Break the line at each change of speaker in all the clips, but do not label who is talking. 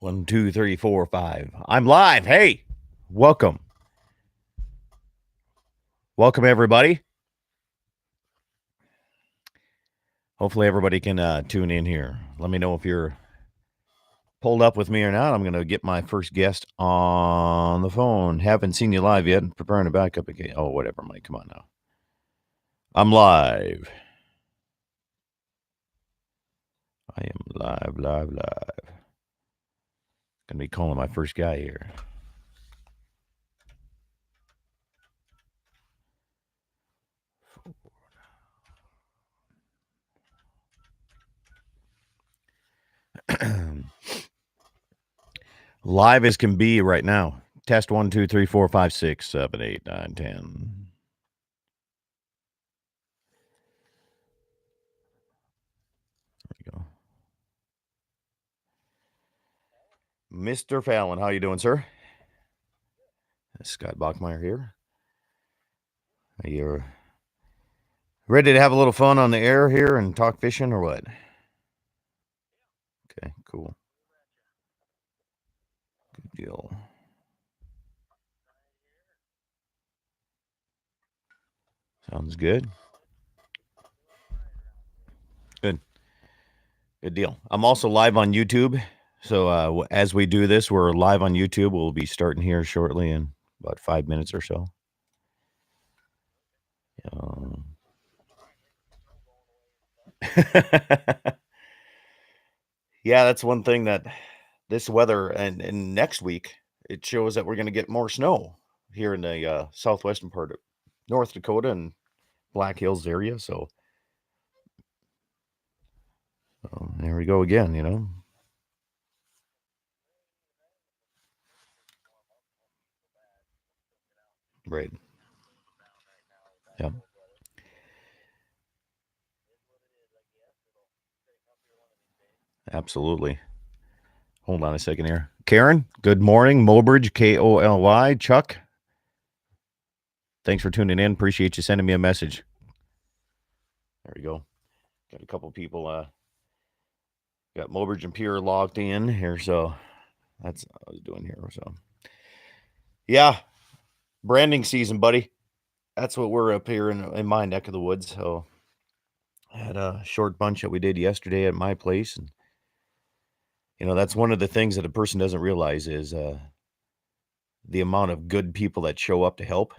1, 2, 3, 4, 5. I'm live. Hey, welcome. Welcome, everybody. Hopefully, everybody can tune in here. Let me know if you're pulled up with me or not. I'm going to get my first guest on the phone. Haven't seen you live yet. Preparing to back up again. Oh, whatever, Mike. Come on now. I'm live. I am live. Going to be calling my first guy here. Live as can be right now. Test 1, 2, 3, 4, 5, 6, 7, 8, 9, 10. There we go. Mr. Fallon, how you doing, sir? Scott Bachmeyer here. Are you ready to have a little fun on the air here and talk fishing or what? Okay, cool. Good deal. Sounds good. Good. Good deal. I'm also live on YouTube. So as we do this, we're live on YouTube. We'll be starting here shortly in about 5 minutes or so. Yeah, that's one thing that this weather and next week, it shows that we're going to get more snow here in the southwestern part of North Dakota and Black Hills area. So there we go again, you know. Right. Yeah. Absolutely. Hold on a second here. Karen, good morning. Mobridge, Koly. Chuck, thanks for tuning in. Appreciate you sending me a message. There we go. Got a couple people. Got Mobridge and Pierre logged in here, so that's what I was doing here. So, yeah, branding season, buddy. That's what we're up here in my neck of the woods. So, I had a short bunch that we did yesterday at my place, and that's one of the things that a person doesn't realize is the amount of good people that show up to help,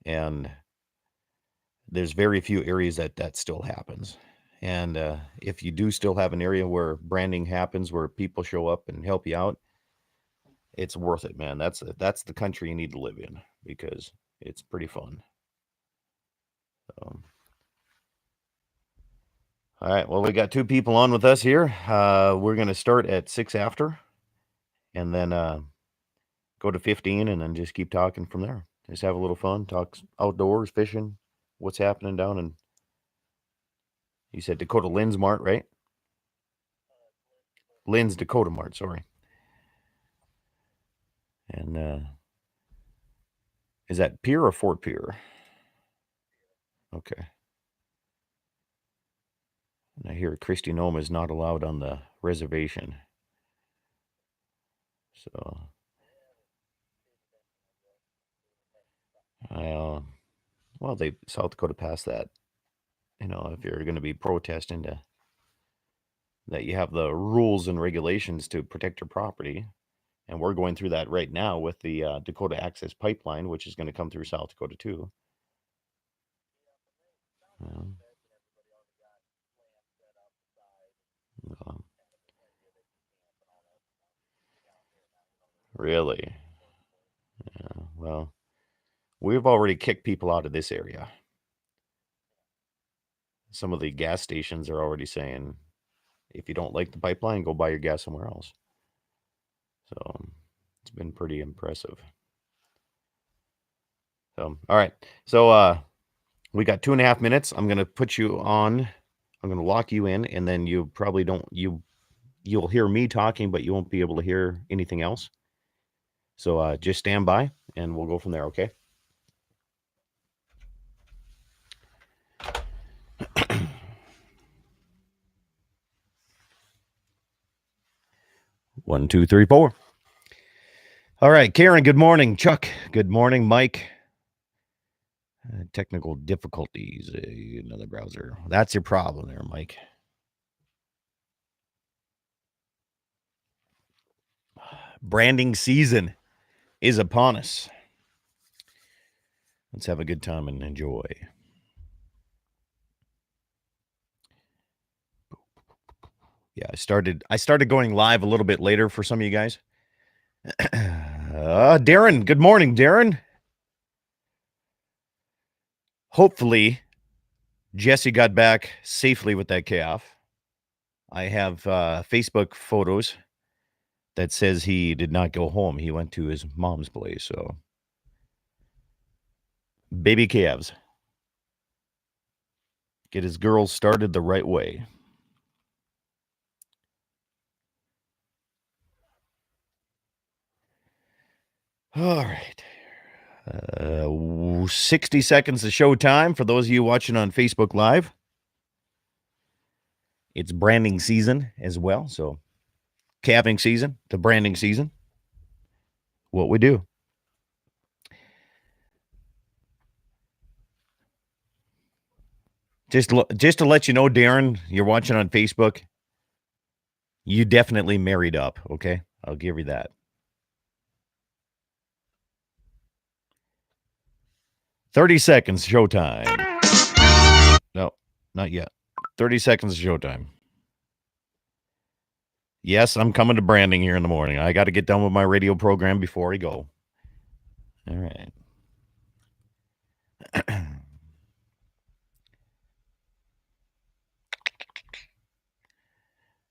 and there's very few areas that still happens. And if you do still have an area where branding happens, where people show up and help you out, it's worth it, man. That's the country you need to live in because it's pretty fun. All right, well, we got two people on with us here. We're going to start at 6 after, and then go to 15, and then just keep talking from there. Just have a little fun, talk outdoors, fishing, what's happening down in, you said Dakota Lynn's Mart, right? Lynn's Dakota Mart, sorry. And is that Pierre or Fort Pierre? Okay. And I hear Christy Nome is not allowed on the reservation. So, well, South Dakota passed that. If you're going to be protesting that you have the rules and regulations to protect your property, and we're going through that right now with the Dakota Access Pipeline, which is going to come through South Dakota too. Really? Yeah, well, we've already kicked people out of this area. Some of the gas stations are already saying, if you don't like the pipeline, go buy your gas somewhere else. So it's been pretty impressive. So, all right. So we got 2.5 minutes. I'm going to put you on. I'm going to lock you in, and then you probably you'll hear me talking, but you won't be able to hear anything else. So just stand by, and we'll go from there, okay? 1, 2, 3, 4. All right, Karen, good morning. Chuck, good morning. Mike, technical difficulties. Another browser. That's your problem there, Mike. Branding season is upon us. Let's have a good time and enjoy. Yeah, I started going live a little bit later for some of you guys. Darren, good morning, Darren. Hopefully, Jesse got back safely with that calf. I have Facebook photos that says he did not go home. He went to his mom's place. So, baby calves. Get his girls started the right way. All right. 60 seconds of show time for those of you watching on Facebook Live. It's branding season as well. So, calving season, the branding season. What we do. Just to let you know, Darren, you're watching on Facebook. You definitely married up, okay? I'll give you that. 30 seconds, showtime. No, not yet. 30 seconds, showtime. Yes, I'm coming to branding here in the morning. I got to get done with my radio program before I go. All right.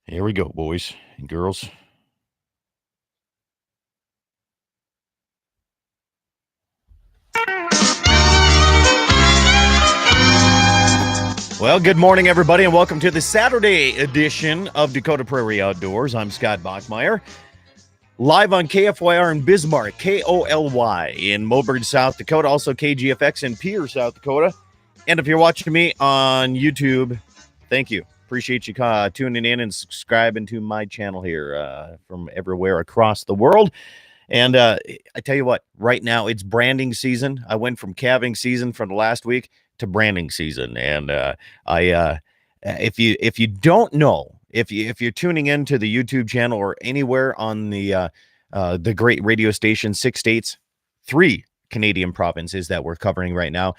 Here we go, boys and girls. Well, good morning, everybody, and welcome to the Saturday edition of Dakota Prairie Outdoors. I'm Scott Bachmeyer, live on KFYR in Bismarck, KOLY in Mobridge, South Dakota, also KGFX in Pierre, South Dakota. And if you're watching me on YouTube, thank you. Appreciate you tuning in and subscribing to my channel here from everywhere across the world. And I tell you what, right now it's branding season. I went from calving season from the last week to branding season, and if you don't know, if you're tuning into the YouTube channel or anywhere on the great radio station, 6 states, 3 Canadian provinces that we're covering right now,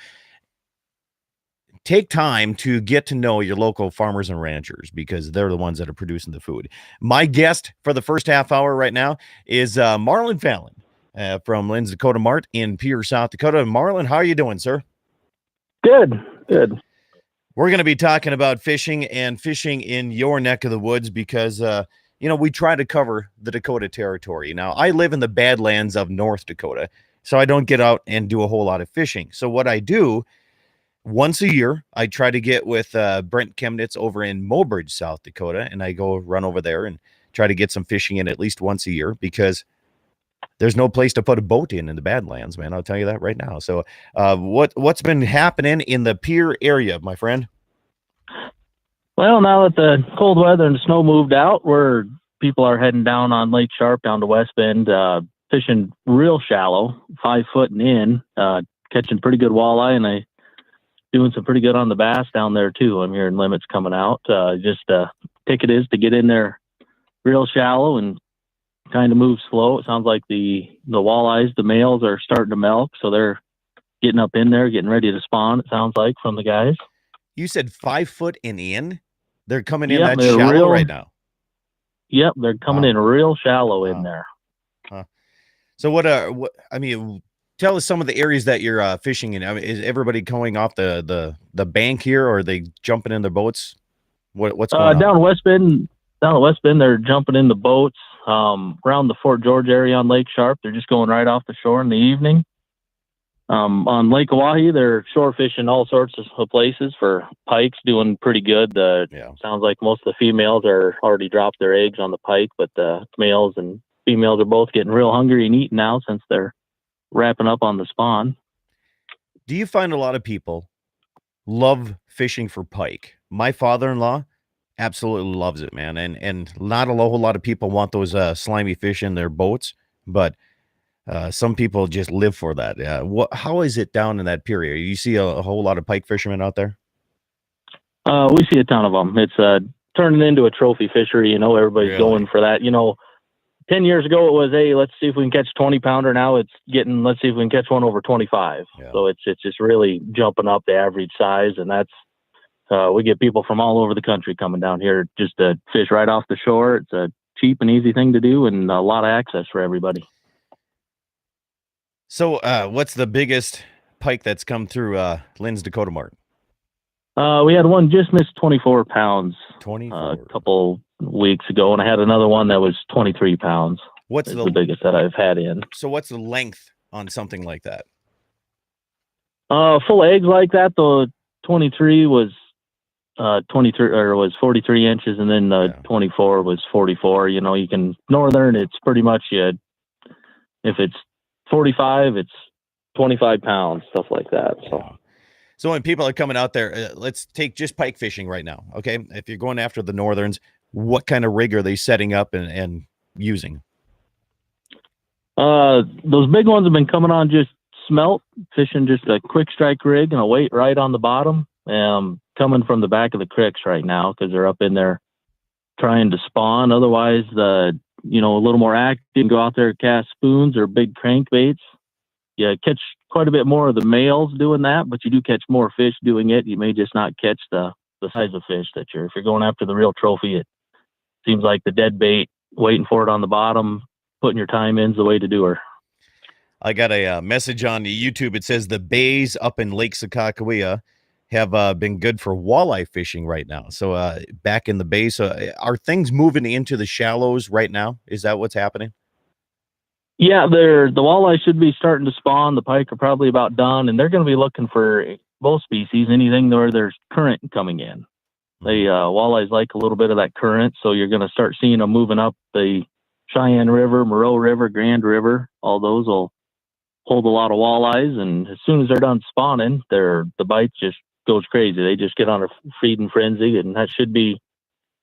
take time to get to know your local farmers and ranchers because they're the ones that are producing the food. My guest for the first half hour right now is Marlon Fallon from Lynn's Dakota Mart in Pierre, South Dakota. Marlon, how are you doing, sir?
Good.
We're going to be talking about fishing and fishing in your neck of the woods because, we try to cover the Dakota Territory. Now, I live in the Badlands of North Dakota, so I don't get out and do a whole lot of fishing. So what I do once a year, I try to get with Brent Chemnitz over in Mobridge, South Dakota, and I go run over there and try to get some fishing in at least once a year because there's no place to put a boat in the Badlands, man. I'll tell you that right now. So what's been happening in the Pierre area, my friend?
Well, now that the cold weather and the snow moved out, where people are heading down on Lake Sharp down to West Bend, fishing real shallow, 5 foot and in, catching pretty good walleye, and I doing some pretty good on the bass down there too. I'm hearing limits coming out. Ticket is to get in there real shallow and kind of move slow. It sounds like the walleyes, the males are starting to milk, so they're getting up in there, getting ready to spawn. It sounds like from the guys.
You said 5 foot and in. They're coming in that shallow right now.
Yep, they're coming in real shallow in there.
Huh. So what? Tell us some of the areas that you're fishing in. I mean, is everybody going off the bank here, or are they jumping in their boats? What's going on?
Down at West Bend, they're jumping in the boats. Around the Fort George area on Lake Sharp, they're just going right off the shore in the evening. On Lake Oahe, they're shore fishing all sorts of places for pikes, doing pretty good. Sounds like most of the females are already dropped their eggs on the pike, but the males and females are both getting real hungry and eating now since they're wrapping up on the spawn.
Do you find a lot of people love fishing for pike? My father-in-law Absolutely loves it, man. And not a whole lot of people want those slimy fish in their boats, but some people just live for that. How is it down in that period? You see a whole lot of pike fishermen out there?
We see a ton of them. It's turning into a trophy fishery. Everybody's
Really?
going for that. 10 years ago it was, hey, let's see if we can catch 20-pounder. Now it's getting, let's see if we can catch one over 25.
Yeah.
So it's just really jumping up the average size, and that's we get people from all over the country coming down here just to fish right off the shore. It's a cheap and easy thing to do, and a lot of access for everybody.
So, what's the biggest pike that's come through Lynn's Dakota Mart?
We had one just missed 24 pounds
24.
a couple weeks ago, and I had another one that was 23 pounds.
What's
the biggest that I've had in?
So, what's the length on something like that?
Full eggs like that, the 23 was 23 or was 43 inches, and then the 24 was 44. You can northern. It's pretty much if it's 45, it's 25 pounds, stuff like that.
So when people are coming out there, let's take just pike fishing right now. Okay. If you're going after the northerns, what kind of rig are they setting up and using?
Those big ones have been coming on just smelt, fishing just a quick strike rig and a weight right on the bottom. Coming from the back of the creeks right now because they're up in there trying to spawn. Otherwise, a little more active, go out there, cast spoons or big crankbaits. You catch quite a bit more of the males doing that, but you do catch more fish doing it. You may just not catch the size of fish if you're going after the real trophy. It seems like the dead bait, waiting for it on the bottom, putting your time in's the way to do her.
I got a message on YouTube. It says the bays up in Lake Sakakawea have been good for walleye fishing right now. So back in the bay, so are things moving into the shallows right now? Is that what's happening?
Yeah, the walleye should be starting to spawn. The pike are probably about done, and they're going to be looking for both species, anything where there's current coming in. They walleyes like a little bit of that current, so you're going to start seeing them moving up the Cheyenne River, Moreau River, Grand River. All those will hold a lot of walleyes, and as soon as they're done spawning, the bites just goes crazy. They just get on a feeding frenzy, and that should be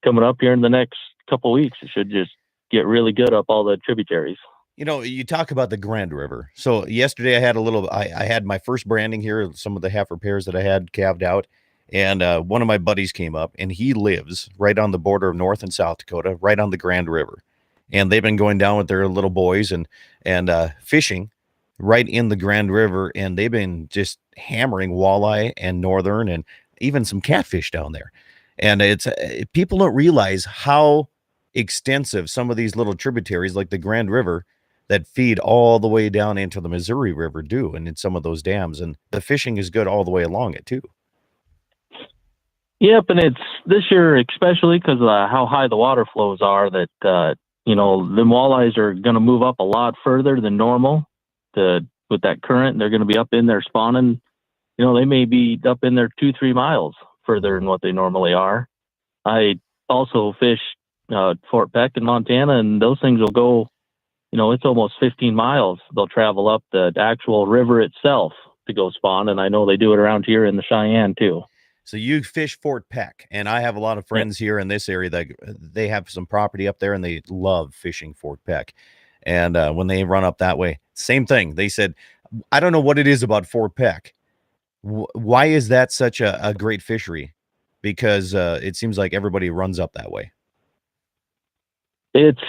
coming up here in the next couple of weeks. It should just get really good up all the tributaries.
You talk about the Grand River. So yesterday I had I had my first branding here, some of the heifer pairs that I had calved out. And one of my buddies came up, and he lives right on the border of North and South Dakota, right on the Grand River. And they've been going down with their little boys and fishing right in the Grand River. And they've been just hammering walleye and northern and even some catfish down there. And people don't realize how extensive some of these little tributaries like the Grand River that feed all the way down into the Missouri River do, and in some of those dams. And the fishing is good all the way along it too.
Yep, and it's this year especially because of how high the water flows are that the walleyes are going to move up a lot further than normal with that current. They're going to be up in there spawning. They may be up in there 2-3 miles further than what they normally are. I also fish Fort Peck in Montana, and those things will go, it's almost 15 miles. They'll travel up the actual river itself to go spawn, and I know they do it around here in the Cheyenne too.
So you fish Fort Peck, and I have a lot of friends here in this area that they have some property up there, and they love fishing Fort Peck. And when they run up that way, same thing. They said, I don't know what it is about Fort Peck. Why is that such a great fishery? Because it seems like everybody runs up that way.
It's,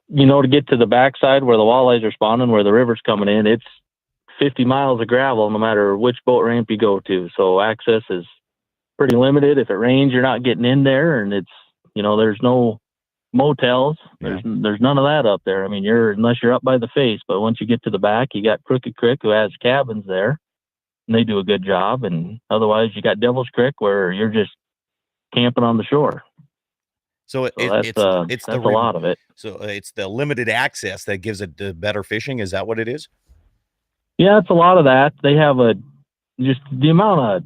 to get to the backside where the walleyes are spawning, where the river's coming in, it's 50 miles of gravel no matter which boat ramp you go to. So access is pretty limited. If it rains, you're not getting in there, and it's, there's no motels. There's none of that up there. I mean, unless you're up by the face, but once you get to the back, you got Crooked Creek, who has cabins there, and they do a good job. And otherwise you got Devil's Creek, where you're just camping on the shore.
So it's a
lot of it.
So it's the limited access that gives it the better fishing. Is that what it is?
Yeah, it's a lot of that. They have just the amount of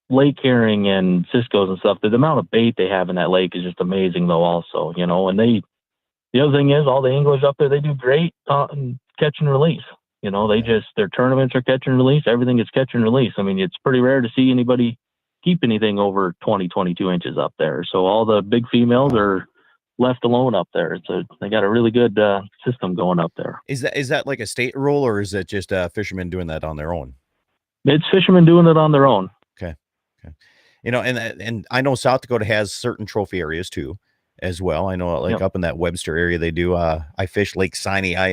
lake herring and ciscos and stuff. The amount of bait they have in that lake is just amazing, though. Also, and the other thing is all the anglers up there, they do great on catch and release. Their tournaments are catch and release. Everything is catch and release. I mean, it's pretty rare to see anybody keep anything over 20, 22 inches up there. So all the big females are left alone up there. They got a really good system going up there.
Is that like a state rule, or is it just fishermen doing that on their own?
It's fishermen doing it on their own.
Okay. And I know South Dakota has certain trophy areas too, as well. I know, like, up in that Webster area, they do. I fish Lake Sinai.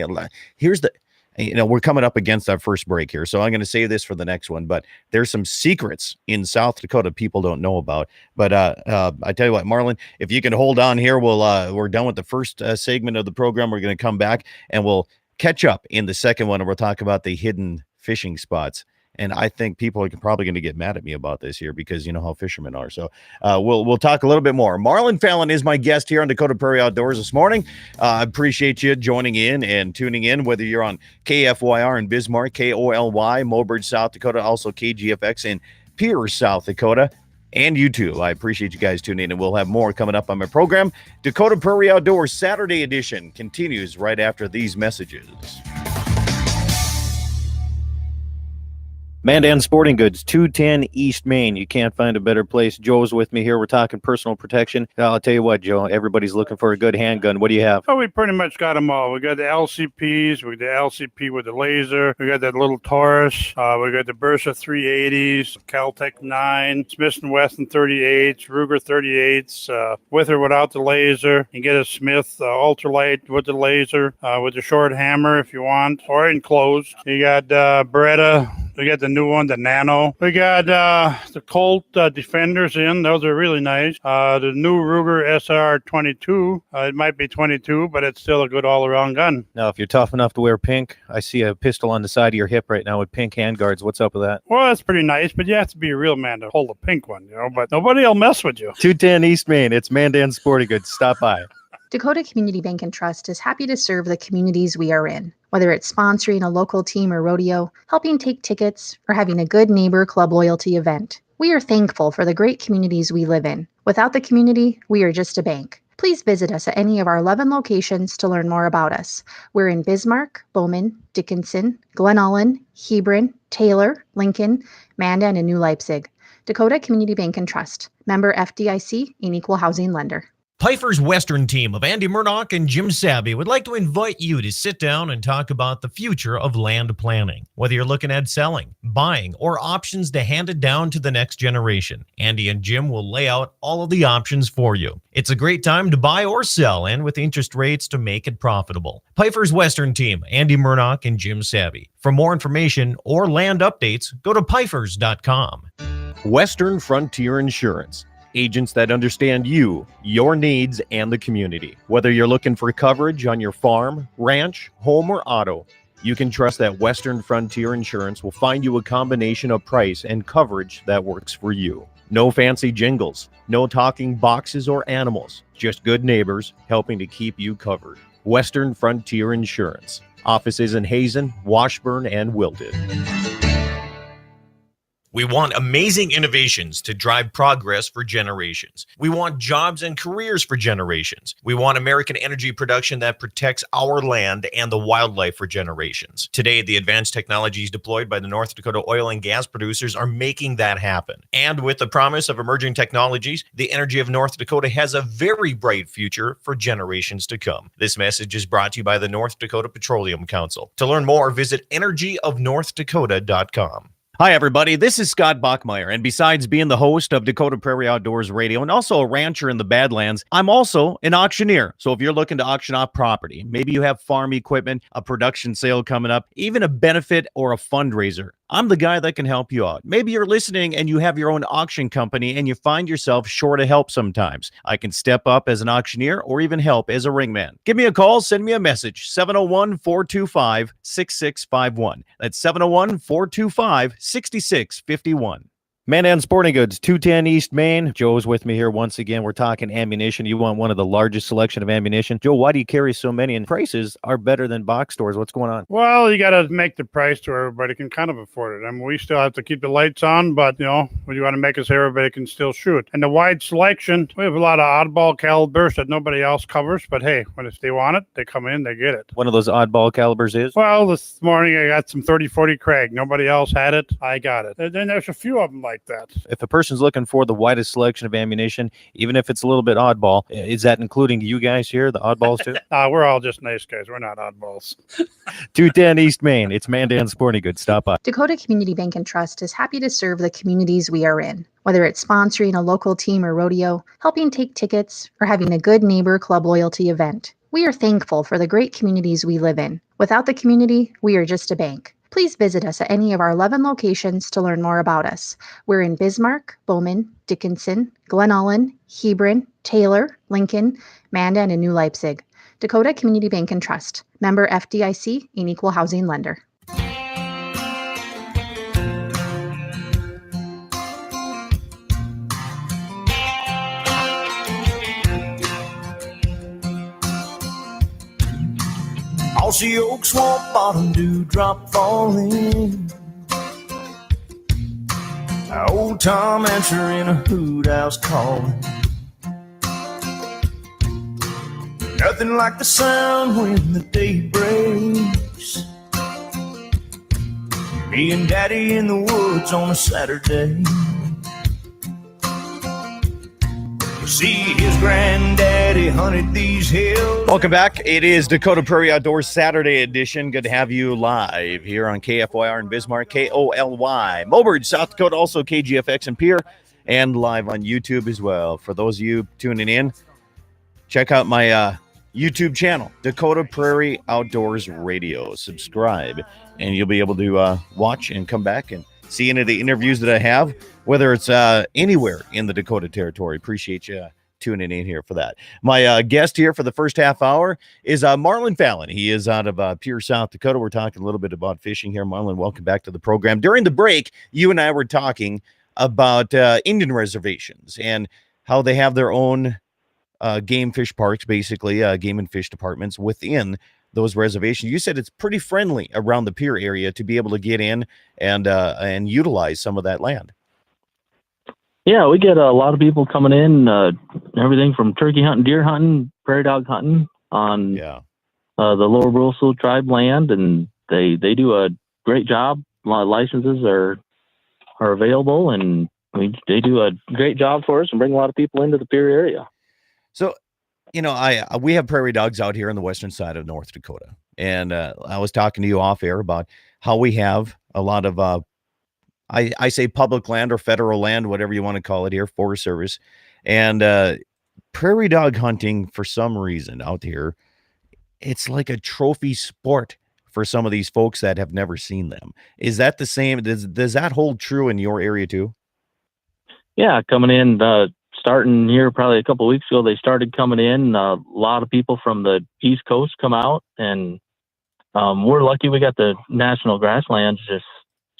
We're coming up against our first break here, so I'm going to save this for the next one. But there's some secrets in South Dakota people don't know about. But I tell you what, Marlon, if you can hold on here, we're done with the first segment of the program. We're going to come back and we'll catch up in the second one, and we'll talk about the hidden fishing spots. And I think people are probably going to get mad at me about this here because you know how fishermen are. So we'll talk a little bit more. Marlon Fallon is my guest here on Dakota Prairie Outdoors this morning. I appreciate you joining in and tuning in, whether you're on KFYR in Bismarck, KOLY, Mobridge, South Dakota, also KGFX in Pierce, South Dakota, and YouTube. I appreciate you guys tuning in, and we'll have more coming up on my program. Dakota Prairie Outdoors Saturday edition continues right after these messages. Mandan Sporting Goods, 210 East Main. You can't find a better place. Joe's with me here. We're talking personal protection. I'll tell you what, Joe, everybody's looking for a good handgun. What do you have?
Oh, we pretty much got them all. We got the LCPs. We got the LCP with the laser. We got that little Taurus. We got the Bersa 380s, Caltech 9, Smith & Wesson 38s, Ruger 38s, with or without the laser. You can get a Smith ultralight with the laser, with the short hammer if you want, or enclosed. You got Beretta. We got the new one, the Nano. We got the Colt Defenders in. Those are really nice. The new Ruger SR22. It might be 22, but it's still a good all-around gun.
Now, if you're tough enough to wear pink, I see a pistol on the side of your hip right now with pink handguards. What's up with that?
Well, that's pretty nice, but you have to be a real man to hold a pink one, but nobody will mess with you.
210 East Main. It's Mandan Sporting Goods. Stop by.
Dakota Community Bank and Trust is happy to serve the communities we are in. Whether it's sponsoring a local team or rodeo, helping take tickets, or having a good neighbor club loyalty event, we are thankful for the great communities we live in. Without the community, we are just a bank. Please visit us at any of our 11 locations to learn more about us. We're in Bismarck, Bowman, Dickinson, Glen Ullin, Hebron, Taylor, Lincoln, Mandan, and New Leipzig. Dakota Community Bank and Trust. Member FDIC, an equal housing lender.
Piper's Western team of Andy Murdoch and Jim Sabby would like to invite you to sit down and talk about the future of land planning. Whether you're looking at selling, buying, or options to hand it down to the next generation, Andy and Jim will lay out all of the options for you. It's a great time to buy or sell, and with interest rates to make it profitable. Piper's Western team, Andy Murdoch and Jim Sabby. For more information or land updates, go to pifers.com.
Western Frontier Insurance. Agents that understand you, your needs, and the community. Whether you're looking for coverage on your farm, ranch, home, or auto, you can trust that Western Frontier Insurance will find you a combination of price and coverage that works for you. No fancy jingles, no talking boxes or animals, just good neighbors helping to keep you covered. Western Frontier Insurance. Offices in Hazen, Washburn, and Wilton.
We want amazing innovations to drive progress for generations. We want jobs and careers for generations. We want American energy production that protects our land and the wildlife for generations. Today, the advanced technologies deployed by the North Dakota oil and gas producers are making that happen. And with the promise of emerging technologies, the energy of North Dakota has a very bright future for generations to come. This message is brought to you by the North Dakota Petroleum Council. To learn more, visit energyofnorthdakota.com.
Hi, everybody. This is Scott Bachmeyer, and besides being the host of Dakota Prairie Outdoors Radio and also a rancher in the Badlands, I'm also an auctioneer. So if you're looking to auction off property, maybe you have farm equipment, a production sale coming up, even a benefit or a fundraiser, I'm the guy that can help you out. Maybe you're listening and you have your own auction company and you find yourself short of help sometimes. I can step up as an auctioneer or even help as a ringman. Give me a call, send me a message, 701-425-6651. That's 701-425-6651. Mandan Sporting Goods, 210 East Main. Joe's with me here once again. We're talking ammunition. You want one of the largest selection of ammunition. Joe, why do you carry so many? And prices are better than box stores. What's going on?
Well, you got to make the price to where everybody can kind of afford it. I mean, we still have to keep the lights on, but, we want to make it so everybody can still shoot. And the wide selection, we have a lot of oddball calibers that nobody else covers, but hey, if they want it, they come in, they get it.
One of those oddball calibers is?
Well, this morning I got some 30-40 Krag. Nobody else had it. I got it. And then there's a few of them like like that.
If a person's looking for the widest selection of ammunition, even if it's a little bit oddball, is that including you guys here, the oddballs too?
We're all just nice guys. We're not oddballs.
210 East Main. It's Mandan Sporting Goods. Stop by.
Dakota Community Bank and Trust is happy to serve the communities we are in. Whether it's sponsoring a local team or rodeo, helping take tickets, or having a good neighbor club loyalty event, we are thankful for the great communities we live in. Without the community, we are just a bank. Please visit us at any of our 11 locations to learn more about us. We're in Bismarck, Bowman, Dickinson, Glen Ullin, Hebron, Taylor, Lincoln, Mandan, and New Leipzig. Dakota Community Bank and Trust. Member FDIC, an equal housing lender.
Mossy oak, swamp bottom, dewdrop falling. Old Tom answering a hoot house calling. Nothing like the sound when the day breaks. Me and Daddy in the woods on a Saturday. See his granddaddy hunted these hills.
Welcome back. It is Dakota Prairie Outdoors Saturday edition. Good to have you live here on KFYR in Bismarck, KOLY. Mobridge, South Dakota, also KGFX and Pierre, and live on YouTube as well. For those of you tuning in, check out my YouTube channel, Dakota Prairie Outdoors Radio. Subscribe, and you'll be able to watch and come back and see any of the interviews that I have, whether it's anywhere in the Dakota Territory. Appreciate you tuning in here for that. My guest here for the first half hour is Marlon Fallon. He is out of Pierre, South Dakota. We're talking a little bit about fishing here. Marlon, welcome back to the program. During the break, you and I were talking about Indian reservations and how they have their own game fish parks, basically game and fish departments within those reservations. You said it's pretty friendly around the Pierre area to be able to get in and utilize some of that land.
Yeah, we get a lot of people coming in, everything from turkey hunting, deer hunting, prairie dog hunting on the Lower Brulsel tribe land, and they do a great job. A lot of licenses are available, and they do a great job for us and bring a lot of people into the Pierre area.
So, we have prairie dogs out here on the western side of North Dakota, and I was talking to you off air about how we have a lot of I say public land or federal land, whatever you want to call it here, Forest Service, and prairie dog hunting for some reason out here, it's like a trophy sport for some of these folks that have never seen them. Is that the same? Does that hold true in your area too?
Yeah, coming in. Starting here probably a couple of weeks ago, they started coming in. A lot of people from the East Coast come out, and we're lucky we got the National Grasslands just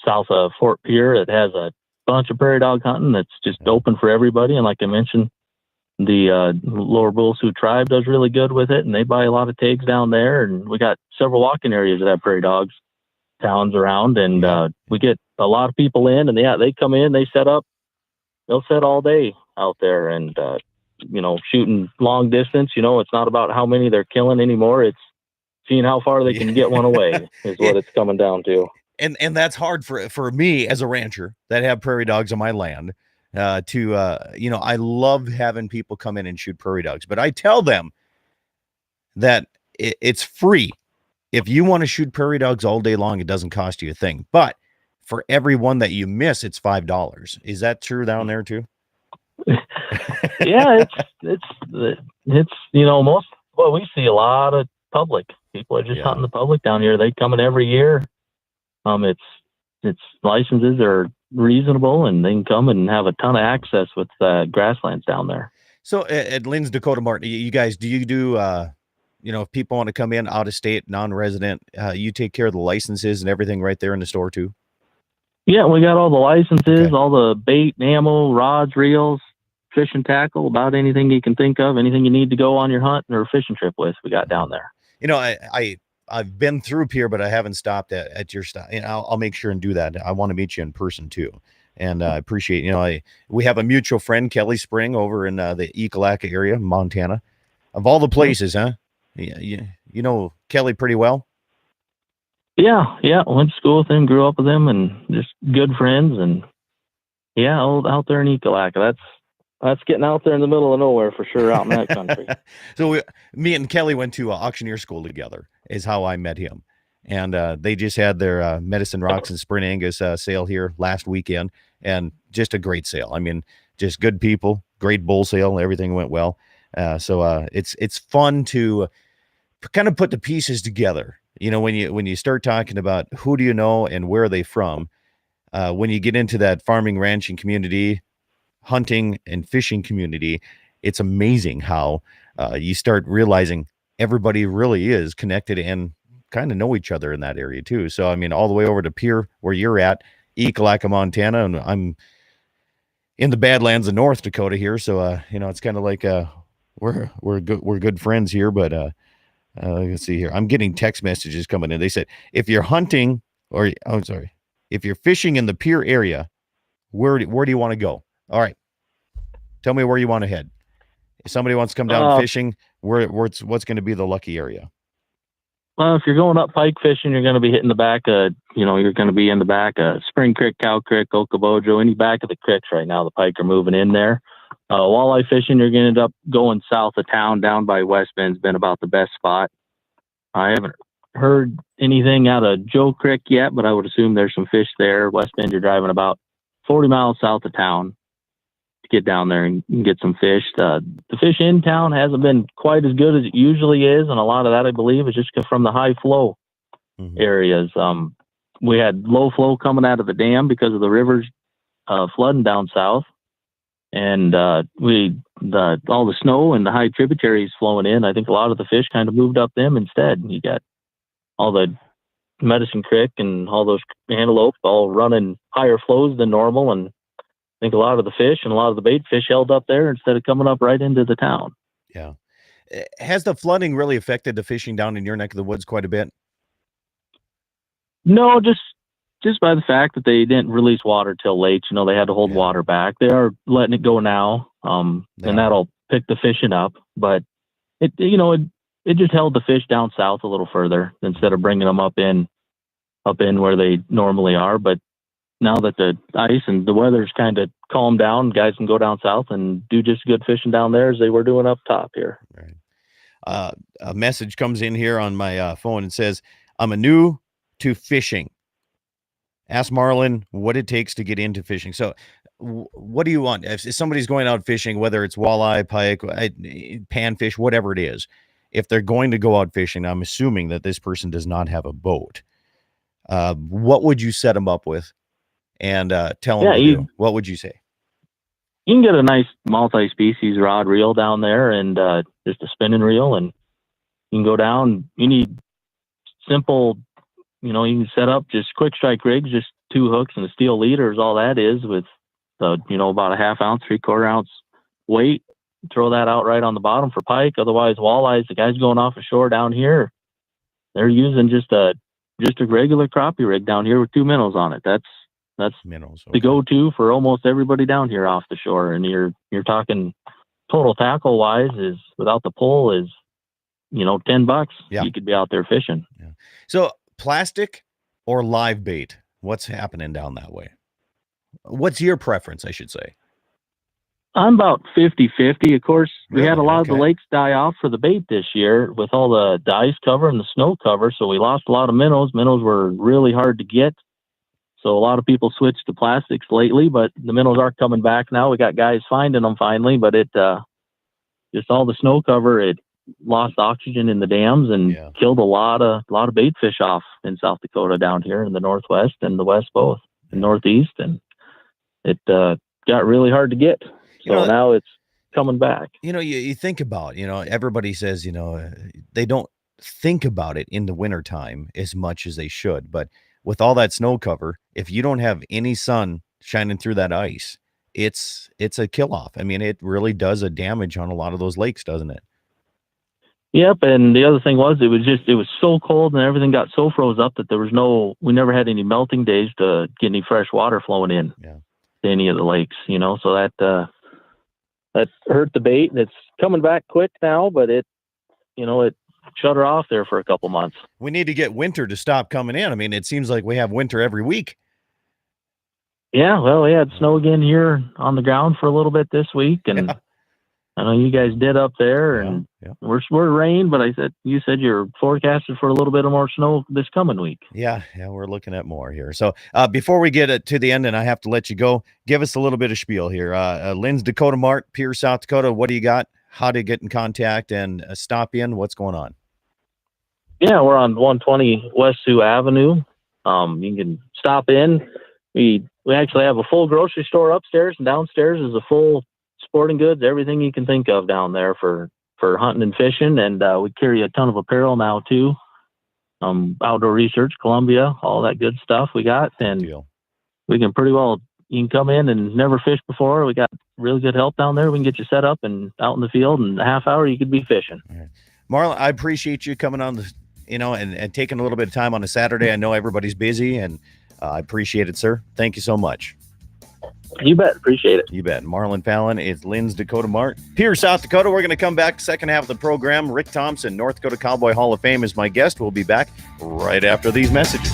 south of Fort Pierre. It has a bunch of prairie dog hunting that's just open for everybody. And like I mentioned, the Lower Brulsel tribe does really good with it, and they buy a lot of tags down there. And we got several walking areas that have prairie dogs towns around, and we get a lot of people in, and they come in, they set up, they'll set all day out there and, shooting long distance. It's not about how many they're killing anymore. It's seeing how far they can get one away is what it's coming down to.
And that's hard for me as a rancher that have prairie dogs on my land I love having people come in and shoot prairie dogs, but I tell them that it's free. If you want to shoot prairie dogs all day long, it doesn't cost you a thing, but for every one that you miss, it's $5. Is that true down there too?
Yeah, it's most we see a lot of public people are just hunting the public down here. They come in every year. Its licenses are reasonable, and they can come and have a ton of access with grasslands down there.
So at Lynn's Dakota Mart, you guys, do you do if people want to come in out of state, non-resident, you take care of the licenses and everything right there in the store too?
Yeah, we got all the licenses, all the bait, ammo, rods, reels, fishing tackle, about anything you can think of, anything you need to go on your hunt or fishing trip with, we got down there.
I've been through Pierre, but I haven't stopped at your stop. I'll make sure and do that. I want to meet you in person too. And I appreciate, we have a mutual friend, Kelly Spring, over in the Ekalaka area, Montana. Of all the places, huh? Yeah, you know Kelly pretty well?
Yeah. Went to school with him, grew up with him, and just good friends. And Yeah, out there in Ekalaka. That's getting out there in the middle of nowhere for sure, out in that country.
So me and Kelly went to auctioneer school together. Is how I met him, and they just had their Medicine Rocks and Sprint Angus sale here last weekend, and just a great sale. I mean, just good people, great bull sale. Everything went well. So it's fun to kind of put the pieces together. You know, when you start talking about who do you know and where are they from, when you get into that farming, ranching community, hunting and fishing community, it's amazing how you start realizing everybody really is connected and kind of know each other in that area too. So, I mean, all the way over to Pierre, where you're at, Ekalaka, Montana, and I'm in the Badlands of North Dakota here. So, you know, it's kind of like we're good friends here. But let's see here. I'm getting text messages coming in. They said if you're hunting if you're fishing in the Pierre area, where do you want to go? All right. Tell me where you want to head. If somebody wants to come down fishing, what's going to be the lucky area?
Well, if you're going up pike fishing, you're going to be hitting the back of, you're going to be in the back of Spring Creek, Cow Creek, Okobojo, any back of the creeks right now. The pike are moving in there. Walleye fishing, you're going to end up going south of town down by West Bend's been about the best spot. I haven't heard anything out of Joe Creek yet, but I would assume there's some fish there. West Bend, you're driving about 40 miles south of town to get down there and get some fish. The fish in town hasn't been quite as good as it usually is, and a lot of that, I believe, is just from the high flow areas. We had low flow coming out of the dam because of the rivers flooding down south, and all the snow and the high tributaries flowing in. I think a lot of the fish kind of moved up them instead. You got all the Medicine Creek and all those antelope all running higher flows than normal, and I think a lot of the fish and a lot of the bait fish held up there instead of coming up right into the town.
Yeah. Has the flooding really affected the fishing down in your neck of the woods quite a bit?
No, just by the fact that they didn't release water till late. They had to hold water back. They are letting it go now, and that'll pick the fishing up. But it just held the fish down south a little further instead of bringing them up in where they normally are. But now that the ice and the weather's kind of calmed down, guys can go down south and do just as good fishing down there as they were doing up top here.
Right. A message comes in here on my phone and says, I'm new to fishing. Ask Marlon what it takes to get into fishing. So what do you want? If somebody's going out fishing, whether it's walleye, pike, panfish, whatever it is, if they're going to go out fishing, I'm assuming that this person does not have a boat. What would you set them up with and tell them to do? What would you say?
You can get a nice multi-species rod reel down there and just a spinning reel, and you can go down. You need simple, you can set up just quick strike rigs, just 2 hooks and a steel leader is all that is, with about a 1/2 ounce, 3/4 ounce weight. Throw that out right on the bottom for pike. Otherwise, walleyes, the guys going off ashore down here, they're using just a regular crappie rig down here with 2 minnows on it. That's
minnows,
the go-to for almost everybody down here off the shore. And you're talking total tackle wise is, without the pole, is $10. You could be out there fishing.
Yeah. So plastic or live bait, what's happening down that way? What's your preference, I should say?
I'm about 50-50. Of course, we had a lot of the lakes die off for the bait this year with all the ice cover and the snow cover, so we lost a lot of minnows. Minnows were really hard to get, so a lot of people switched to plastics lately, but the minnows are coming back now. We got guys finding them finally, but it just all the snow cover, it lost oxygen in the dams and killed a lot of bait fish off in South Dakota down here in the Northwest and the West both, and Northeast, and it got really hard to get. So now it's coming back.
You think about, everybody says, they don't think about it in the wintertime as much as they should. But with all that snow cover, if you don't have any sun shining through that ice, it's a kill off. I mean, it really does a damage on a lot of those lakes, doesn't it?
Yep. And the other thing was, it was so cold and everything got so froze up that we never had any melting days to get any fresh water flowing in to any of the lakes, so that hurt the bait, and it's coming back quick now, but it shut her off there for a couple months.
We need to get winter to stop coming in. I mean, it seems like we have winter every week.
Yeah, well, we had snow again here on the ground for a little bit this week, and
Yeah.
I know you guys did up there, and
Yeah.
we're rain, but you said you're forecasted for a little bit of more snow this coming week.
Yeah, we're looking at more here. So before we get to the end, and I have to let you go, give us a little bit of spiel here. Lynn's Dakota Mart, Pierce, South Dakota. What do you got? How to get in contact and stop in? What's going on?
Yeah, we're on 120 West Sioux Avenue. You can stop in. We actually have a full grocery store upstairs, and downstairs is a full sporting goods, everything you can think of down there for hunting and fishing. And we carry a ton of apparel now too. Outdoor Research, Columbia, all that good stuff we got. And
Deal.
we can you can come in and never fished before. We got really good help down there. We can get you set up and out in the field in a half hour. You could be fishing.
Right. Marlon, I appreciate you coming on and taking a little bit of time on a Saturday. I know everybody's busy, and I appreciate it, sir. Thank you so much.
You bet. Appreciate it.
You bet. Marlon Fallon is Lynn's Dakota Mart. Pierce, South Dakota. We're going to come back second half of the program. Rick Thompson, North Dakota Cowboy Hall of Fame, is my guest. We'll be back right after these messages.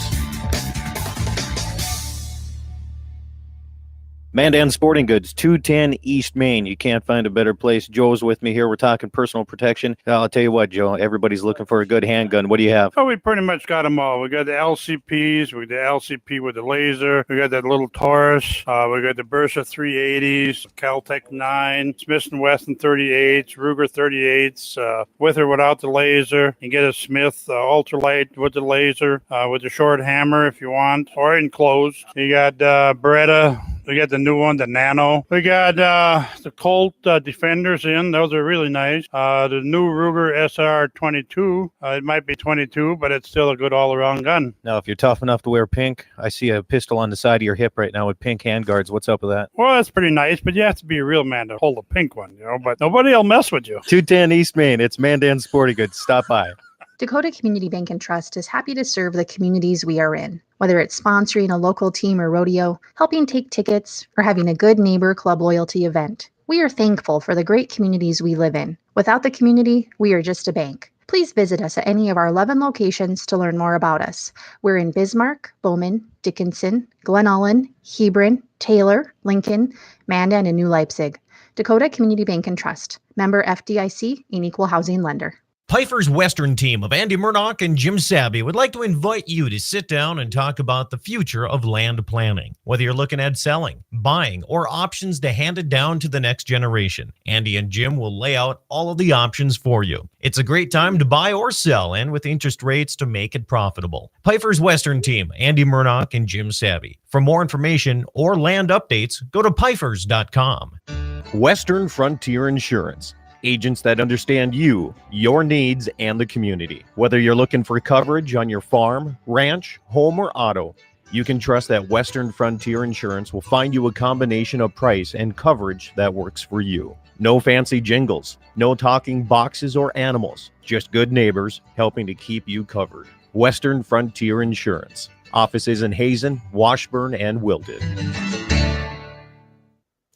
Mandan Sporting Goods, 210 East Main. You can't find a better place. Joe's with me here. We're talking personal protection. I'll tell you what, Joe, everybody's looking for a good handgun. What do you have?
Oh, we pretty much got them all. We got the LCPs, we got the LCP with the laser, we got that little Taurus, we got the Bersa 380s, Caltech 9, Smith & Wesson 38s, Ruger 38s, with or without the laser. You get a Smith ultralight with the laser, with the short hammer if you want, or enclosed. You got Beretta. We got the new one, the Nano. We got the Colt Defenders in. Those are really nice. The new Ruger SR22. It might be 22, but it's still a good all-around gun.
Now, if you're tough enough to wear pink, I see a pistol on the side of your hip right now with pink handguards. What's up with that?
Well, that's pretty nice, but you have to be a real man to hold a pink one, but nobody will mess with you.
210 East Main. It's Mandan Sporting Goods. Stop by.
Dakota Community Bank and Trust is happy to serve the communities we are in. Whether it's sponsoring a local team or rodeo, helping take tickets, or having a good neighbor club loyalty event, we are thankful for the great communities we live in. Without the community, we are just a bank. Please visit us at any of our 11 locations to learn more about us. We're in Bismarck, Bowman, Dickinson, Glen Ullin, Hebron, Taylor, Lincoln, Mandan, and New Leipzig. Dakota Community Bank and Trust. Member FDIC, an equal housing lender.
Piper's Western team of Andy Murdoch and Jim Sabby would like to invite you to sit down and talk about the future of land planning. Whether you're looking at selling, buying, or options to hand it down to the next generation, Andy and Jim will lay out all of the options for you. It's a great time to buy or sell, and with interest rates to make it profitable. Piper's Western team, Andy Murdoch and Jim Sabby. For more information or land updates, go to pifers.com.
Western Frontier Insurance. Agents that understand you, your needs, and the community. Whether you're looking for coverage on your farm, ranch, home, or auto, you can trust that Western Frontier Insurance will find you a combination of price and coverage that works for you. No fancy jingles, no talking boxes or animals, just good neighbors helping to keep you covered. Western Frontier Insurance. Offices in Hazen, Washburn, and Wilton.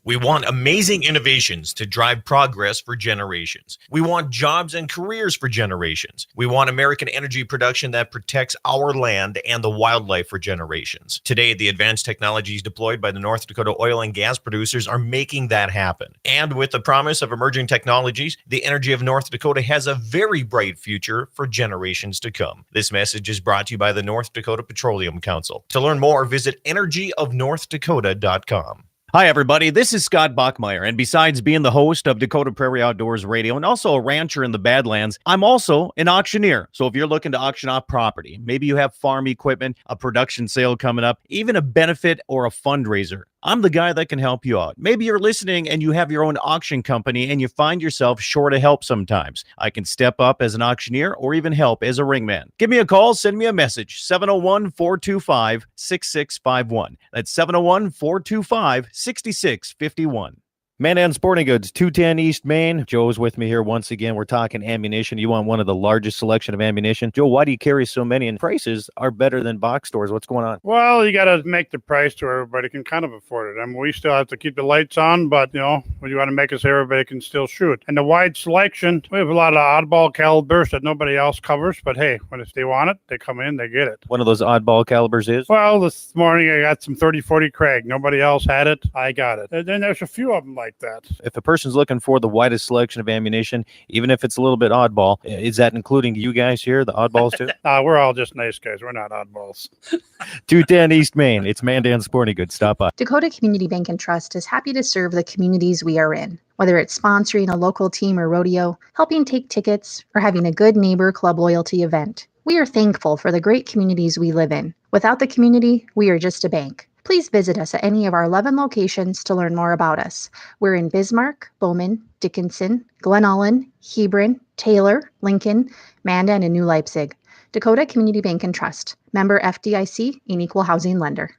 We want amazing innovations to drive progress for generations. We want jobs and careers for generations. We want American energy production that protects our land and the wildlife for generations. Today, the advanced technologies deployed by the North Dakota oil and gas producers are making that happen. And with the promise of emerging technologies, the energy of North Dakota has a very bright future for generations to come. This message is brought to you by the North Dakota Petroleum Council. To learn more, visit energyofnorthdakota.com.
Hi, everybody. This is Scott Bachmeyer, and besides being the host of Dakota Prairie Outdoors Radio and also a rancher in the Badlands, I'm also an auctioneer. So if you're looking to auction off property, maybe you have farm equipment, a production sale coming up, even a benefit or a fundraiser, I'm the guy that can help you out. Maybe you're listening and you have your own auction company and you find yourself short of help sometimes. I can step up as an auctioneer or even help as a ringman. Give me a call, send me a message, 701-425-6651. That's 701-425-6651.
Mandan Sporting Goods, 210 East Main. Joe's with me here once again. We're talking ammunition. You want one of the largest selection of ammunition. Joe, why do you carry so many? And prices are better than box stores. What's going on?
Well, you got to make the price to where everybody can kind of afford it. I mean, we still have to keep the lights on, but, you know, we want to make it so everybody can still shoot. And the wide selection, we have a lot of oddball calibers that nobody else covers, but hey, if they want it, they come in, they get it.
One of those oddball calibers is?
Well, this morning I got some 30-40 Craig. Nobody else had it. I got it. And then there's a few of them like that.
If a person's looking for the widest selection of ammunition, even if it's a little bit oddball, is that including you guys here, the oddballs too?
We're all just nice guys. We're not oddballs.
210 East Main. It's Mandan Sporting Goods. Stop by.
Dakota Community Bank and Trust is happy to serve the communities we are in. Whether it's sponsoring a local team or rodeo, helping take tickets, or having a good neighbor club loyalty event, we are thankful for the great communities we live in. Without the community, we are just a bank. Please visit us at any of our 11 locations to learn more about us. We're in Bismarck, Bowman, Dickinson, Glen Ullin, Hebron, Taylor, Lincoln, Mandan, and New Leipzig. Dakota Community Bank and Trust. Member FDIC, an equal housing lender.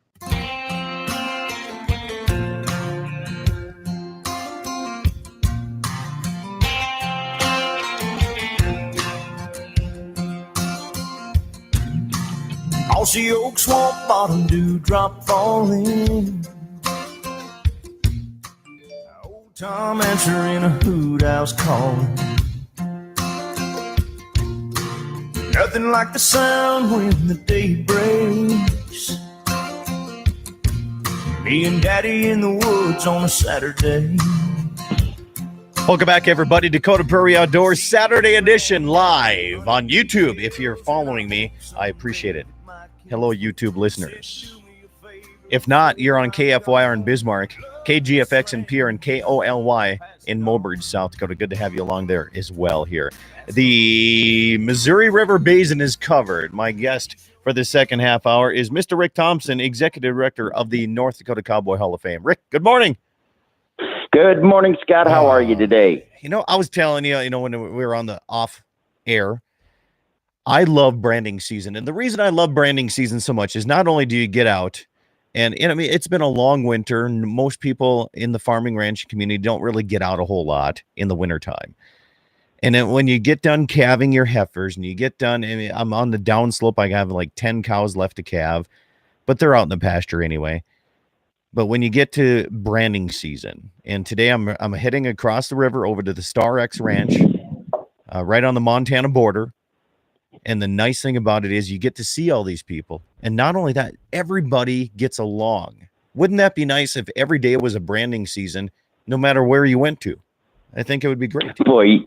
Mossy oak, swamp bottom, dewdrop falling. Old Tom answering a hoot house calling. Nothing like the sound when the day breaks. Me and Daddy in the woods on a Saturday.
Welcome back, everybody. Dakota Prairie Outdoors Saturday edition live on YouTube. If you're following me, I appreciate it. Hello, YouTube listeners. If not, you're on KFYR in Bismarck, KGFX in Pierre, and KOLY in Mobridge, South Dakota. Good to have you along there as well here. The Missouri River Basin is covered. My guest for the second half hour is Mr. Rick Thompson, Executive Director of the North Dakota Cowboy Hall of Fame. Rick, good morning.
Good morning, Scott. How are you today?
You know, I was telling you, when we were on the off air, I love branding season. And the reason I love branding season so much is not only do you get out, and I mean, it's been a long winter, and most people in the farming ranch community don't really get out a whole lot in the wintertime. And then when you get done calving your heifers and you get done, I mean, I'm on the downslope, I have like 10 cows left to calve, but they're out in the pasture anyway. But when you get to branding season, and today I'm heading across the river over to the Star X Ranch, right on the Montana border. And the nice thing about it is you get to see all these people. And not only that, everybody gets along. Wouldn't that be nice if every day was a branding season, no matter where you went to? I think it would be great.
Boy,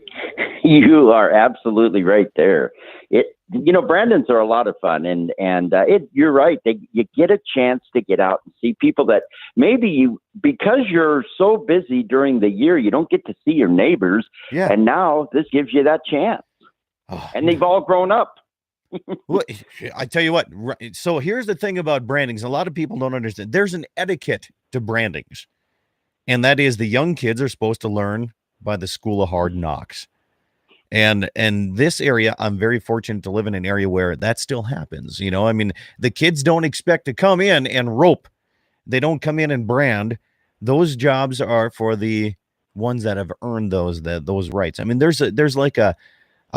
you are absolutely right there. Brandons are a lot of fun, and you're right. You get a chance to get out and see people that maybe because you're so busy during the year, you don't get to see your neighbors.
Yeah.
And now this gives you that chance.
Oh,
and they've all grown up.
Well, I tell you what. So here's the thing about brandings. A lot of people don't understand. There's an etiquette to brandings, and that is the young kids are supposed to learn by the school of hard knocks. And this area, I'm very fortunate to live in an area where that still happens. I mean, the kids don't expect to come in and rope. They don't come in and brand. Those jobs are for the ones that have earned those rights. I mean, there's like a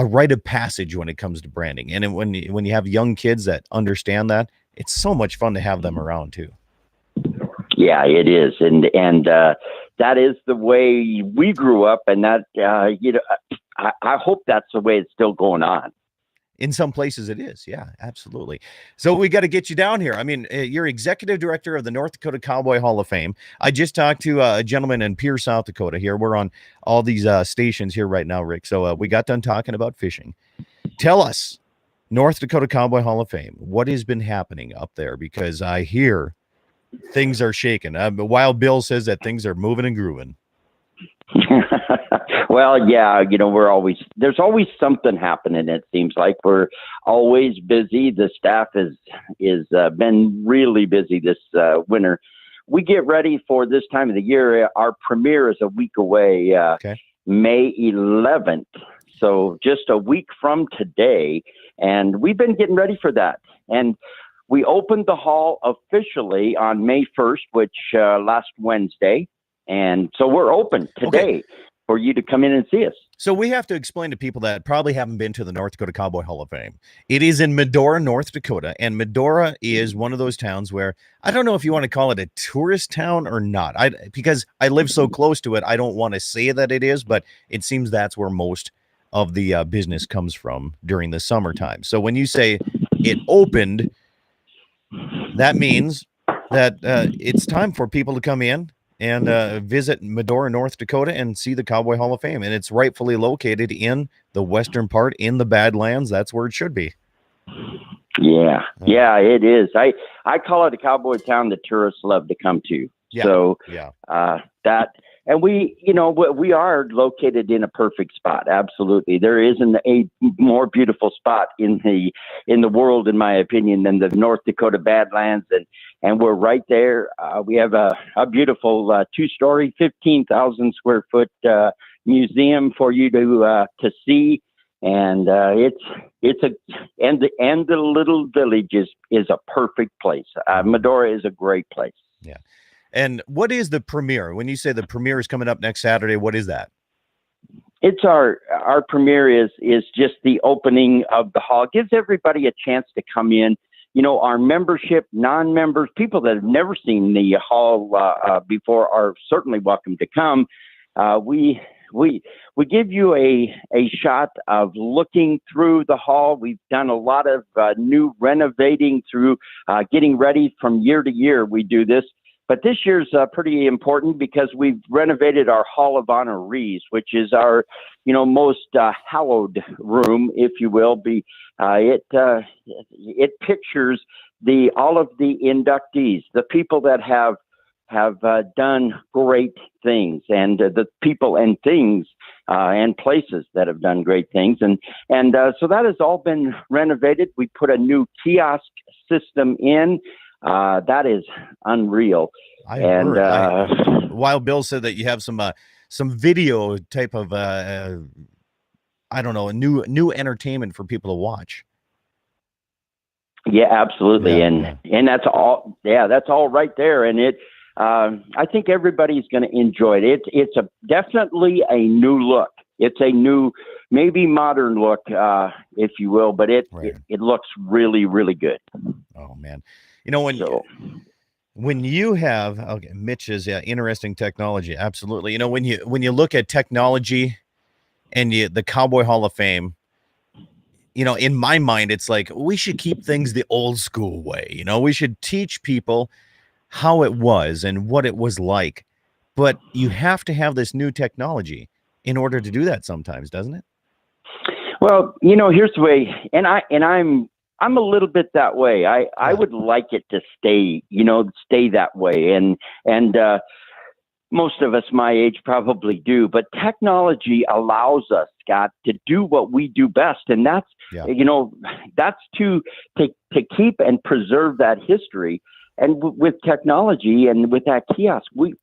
rite of passage when it comes to branding. And when you have young kids that understand that, it's so much fun to have them around too.
Yeah, it is. And that is the way we grew up. And that, I hope that's the way it's still going on.
In some places it is. Yeah, absolutely. So we got to get you down here. I mean, you're executive director of the North Dakota Cowboy Hall of Fame. I just talked to a gentleman in Pierre, South Dakota here. We're on all these stations here right now, Rick. So we got done talking about fishing. Tell us, North Dakota Cowboy Hall of Fame, what has been happening up there? Because I hear things are shaking. Wild Bill says that things are moving and grooving.
Well, yeah, there's always something happening. It seems like we're always busy. The staff is been really busy this winter. We get ready for this time of the year. Our premiere is a week away, May 11th. So just a week from today. And we've been getting ready for that. And we opened the hall officially on May 1st, which last Wednesday. And so we're open today for you to come in and see us.
So we have to explain to people that probably haven't been to the North Dakota Cowboy Hall of Fame. It is in Medora, North Dakota, and Medora is one of those towns where I don't know if you want to call it a tourist town or not. Because I live so close to it, I don't want to say that it is, but it seems that's where most of the business comes from during the summertime. So when you say it opened, that means that it's time for people to come in and visit Medora, North Dakota, and see the Cowboy Hall of Fame. And it's rightfully located in the western part, in the Badlands. That's where it should be.
Yeah, it is. I call it a cowboy town that tourists love to come to.
Yeah.
So
yeah.
And we are located in a perfect spot. Absolutely. There isn't a more beautiful spot in the world, in my opinion, than the North Dakota Badlands. And we're right there. We have a beautiful 2-story, 15,000 square foot museum for you to see. And the little village is a perfect place. Medora is a great place.
Yeah. And what is the premiere? When you say the premiere is coming up next Saturday, what is that?
It's our premiere is just the opening of the hall. It gives everybody a chance to come in. You know, our membership, non-members, people that have never seen the hall before are certainly welcome to come. We give you a shot of looking through the hall. We've done a lot of new renovating through getting ready from year to year. We do this. But this year's pretty important because we've renovated our Hall of Honorees, which is our, most hallowed room, if you will. It pictures all of the inductees, the people that have done great things, and the people and things and places that have done great things, and so that has all been renovated. We put a new kiosk system in. That is unreal.
I heard. Wild Bill said that you have some video type of I don't know, a new entertainment for people to watch.
Yeah, absolutely, and that's all. Yeah, that's all right there, and it. I think everybody's going to enjoy it. It's definitely a new look. It's a new, maybe modern look, if you will, but it looks really, really good.
Oh man. When you have Mitch's interesting technology, absolutely. When you look at technology and the Cowboy Hall of Fame, in my mind, it's like we should keep things the old school way. We should teach people how it was and what it was like, but you have to have this new technology in order to do that sometimes, doesn't it?
Well, here's the way, and I'm a little bit that way. I would like it to stay that way. And most of us my age probably do, but technology allows us, Scott, to do what we do best. And that's, that's to keep and preserve that history. And with technology and with that kiosk, we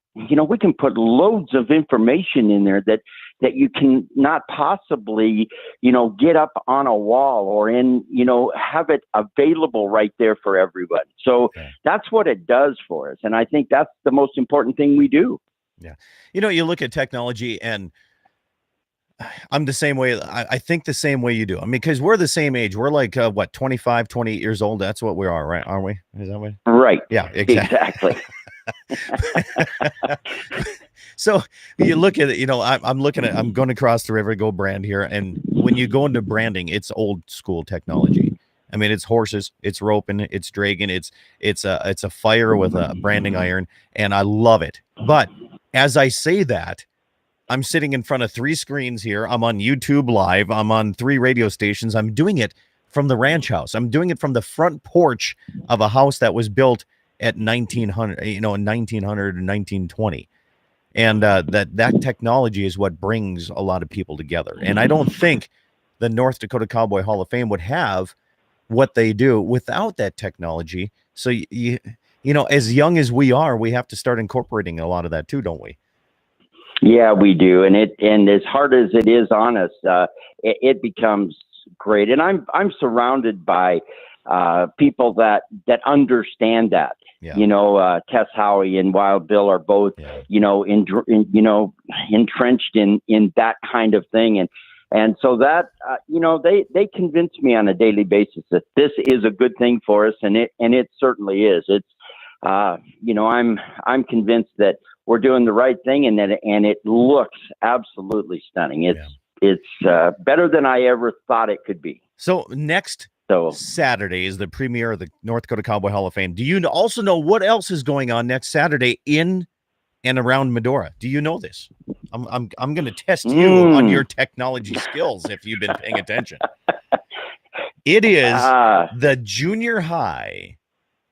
can put loads of information in there that you can not possibly, get up on a wall or have it available right there for everyone. So that's what it does for us. And I think that's the most important thing we do.
Yeah. You look at technology, and I'm the same way. I think the same way you do. I mean, because we're the same age. We're like, 25, 28 years old. That's what we are, right? Aren't we? Is that way?
Right.
Yeah, exactly. So you look at it, I'm going across the river to go brand here. And when you go into branding, it's old school technology. I mean, it's horses, it's roping, it's dragging, it's a fire with a branding iron, and I love it. But as I say that, I'm sitting in front of 3 screens here. I'm on YouTube Live. I'm on 3 radio stations. I'm doing it from the ranch house. I'm doing it from the front porch of a house that was built at 1900, in 1900 and 1920. And that technology is what brings a lot of people together. And I don't think the North Dakota Cowboy Hall of Fame would have what they do without that technology. So, as young as we are, we have to start incorporating a lot of that too, don't we?
Yeah, we do. And as hard as it is on us, it becomes great. And I'm surrounded by people that understand that.
Yeah.
You know, Tess Howie and Wild Bill are both,
Yeah.
you know, entrenched in that kind of thing. And so that, you know, they convince me on a daily basis that this is a good thing for us. And it certainly is. It's, you know, I'm convinced that we're doing the right thing, and it looks absolutely stunning. It's better than I ever thought it could be.
So next
So
Saturday is the premiere of the North Dakota Cowboy Hall of Fame. Do you also know what else is going on next Saturday in and around Medora? Do you know this? I'm going to test you on your technology skills if you've been paying attention. It is the Junior High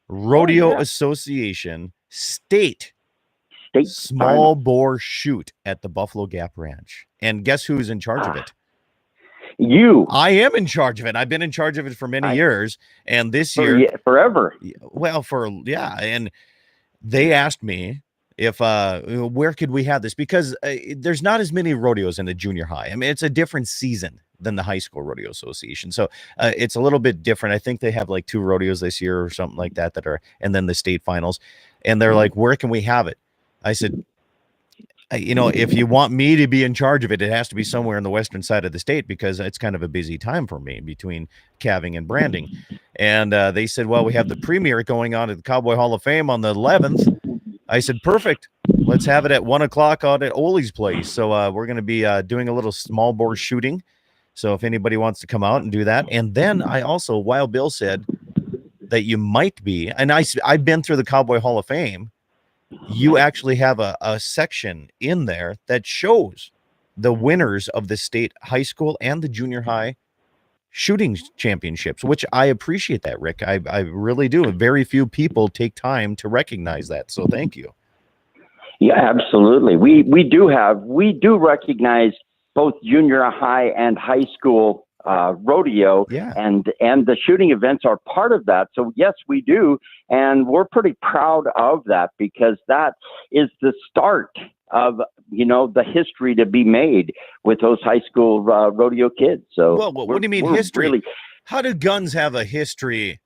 Rodeo Association State Small Bore Shoot at the Buffalo Gap Ranch. And guess who's in charge of it?
You.
I am in charge of it. I've been in charge of it for many years. And this year.
Forever.
Well, and they asked me if where could we have this, because there's not as many rodeos in the junior high. I mean, it's a different season than the high school rodeo association, so it's a little bit different. I think they have like 2 rodeos this year or something like that are, and then the state finals. And they're like, where can we have it? I said, you know, if you want me to be in charge of it, it has to be somewhere in the western side of the state, because it's kind of a busy time for me between calving and branding. And they said, well, we have the premiere going on at the Cowboy Hall of Fame on the 11th. I said, perfect. Let's have it at 1:00 out at Ole's place. So we're going to be doing a little small bore shooting. So if anybody wants to come out and do that. And then I also, Wild Bill said that you might be, and I've been through the Cowboy Hall of Fame. You actually have a section in there that shows the winners of the state high school and the junior high shooting championships, which I appreciate that, Rick. I really do. Very few people take time to recognize that. So thank you.
Yeah, absolutely. We do recognize both junior high and high school rodeo, and the shooting events are part of that. So yes, we do, and we're pretty proud of that, because that is the start of, you know, the history to be made with those high school rodeo kids. So
well, what do you mean history? How do guns have a history?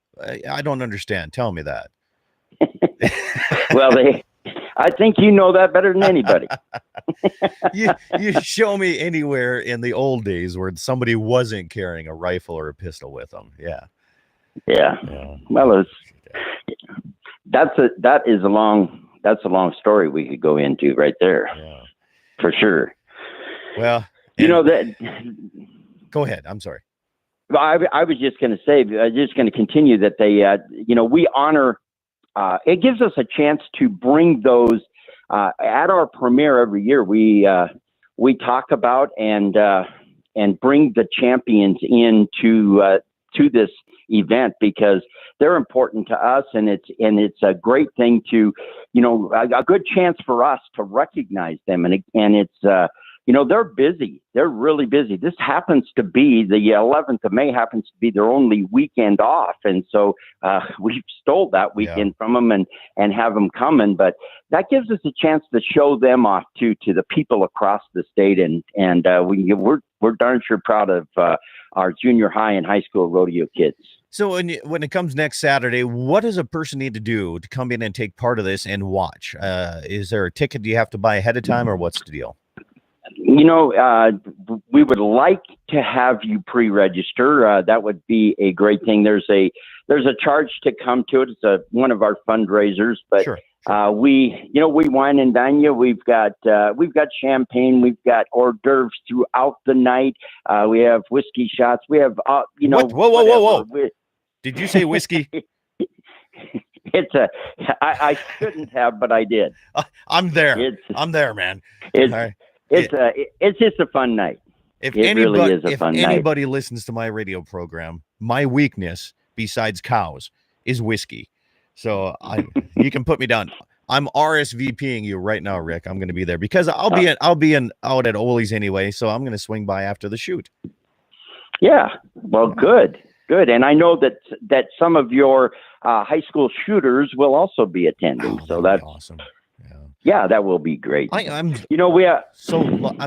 I don't understand. Tell me that.
Well, I think you know that better than anybody.
you show me anywhere in the old days where somebody wasn't carrying a rifle or a pistol with them. Yeah.
Well, that is a long story we could go into right there. Yeah, for sure.
Well,
you know that.
Go ahead. I'm sorry.
I was just going to say, just going to continue that they, you know, we honor. It gives us a chance to bring those at our premiere every year. We talk about and bring the champions into to this event, because they're important to us, and it's a great thing to, you know, a good chance for us to recognize them, and it's you know, they're busy. They're really busy. This happens to be the 11th of May happens to be their only weekend off. And so we've stole that weekend from them and have them coming. But that gives us a chance to show them off to the people across the state. And we're darn sure proud of our junior high and high school rodeo kids.
So when it comes next Saturday, what does a person need to do to come in and take part of this and watch? Is there a ticket you have to buy ahead of time, or what's the deal?
You know, we would like to have you pre-register. That would be a great thing. There's a charge to come to it. It's one of our fundraisers, but
sure.
We wine and dine you. We've got champagne. We've got hors d'oeuvres throughout the night. We have whiskey shots. We have you know.
Whoa! Did you say whiskey?
I shouldn't have, but I did.
I'm there. I'm there, man.
It's just a fun night.
If
anybody
anybody listens to my radio program, my weakness besides cows is whiskey. So you can put me down. I'm RSVPing you right now, Rick. I'm going to be there because I'll be out at Ole's anyway. So I'm going to swing by after the shoot. Yeah. Well, good. And I know that some of your high school shooters will also be attending. So that's awesome. Yeah, that will be great. I'm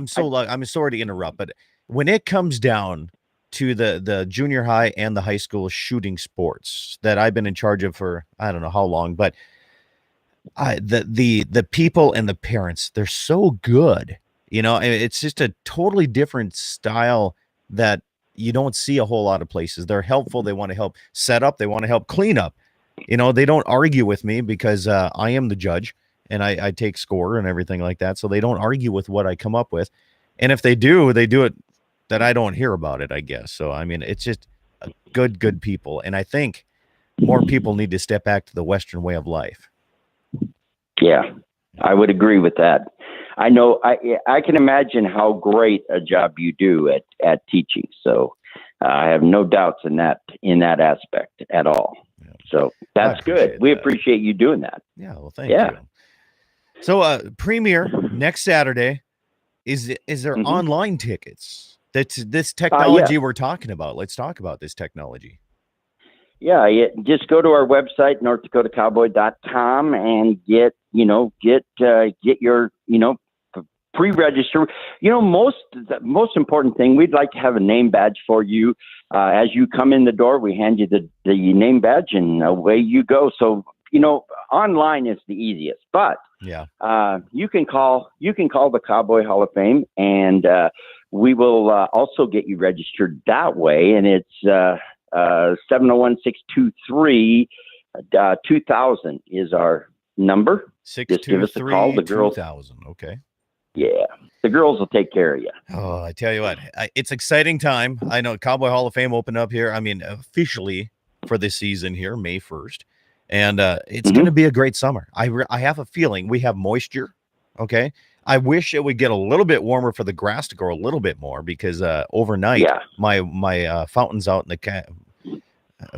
sorry to interrupt, but when it comes down to the junior high and the high school shooting sports that I've been in charge of for I don't know how long, but the people and the parents, they're so good. And it's just a totally different style that you don't see a whole lot of places. They're helpful. They want to help set up. They want to help clean up. They don't argue with me because I am the judge and I take score and everything like that. So they don't argue with what I come up with. And if they do, they do it that I don't hear about it, I guess. So, I mean, it's just good people. And I think more people need to step back to the Western way of life.
Yeah, I would agree with that. I know I can imagine how great a job you do at teaching. So I have no doubts in that aspect at all. Yeah. So that's good. We appreciate you doing that.
Yeah. Well, thank you. So Premier next Saturday, is there online tickets? That's this technology we're talking about. Let's talk about this technology.
Yeah, just go to our website, NorthDakotaCowboy.com, and get your, pre-register. The most important thing, we'd like to have a name badge for you. As you come in the door, we hand you the name badge, and away you go. So, online is the easiest, but you can call the Cowboy Hall of Fame, and we will also get you registered that way. And it's 701-623-2000 is our number. Just give us a call. The girls,
2000. Okay.
Yeah, the girls will take care of you.
Oh, I tell you what, it's exciting time. I know Cowboy Hall of Fame opened up here. I mean, officially for this season here, May 1st, and it's going to be a great summer. I have a feeling we have moisture. Okay. I wish it would get a little bit warmer for the grass to grow a little bit more because overnight my fountains out in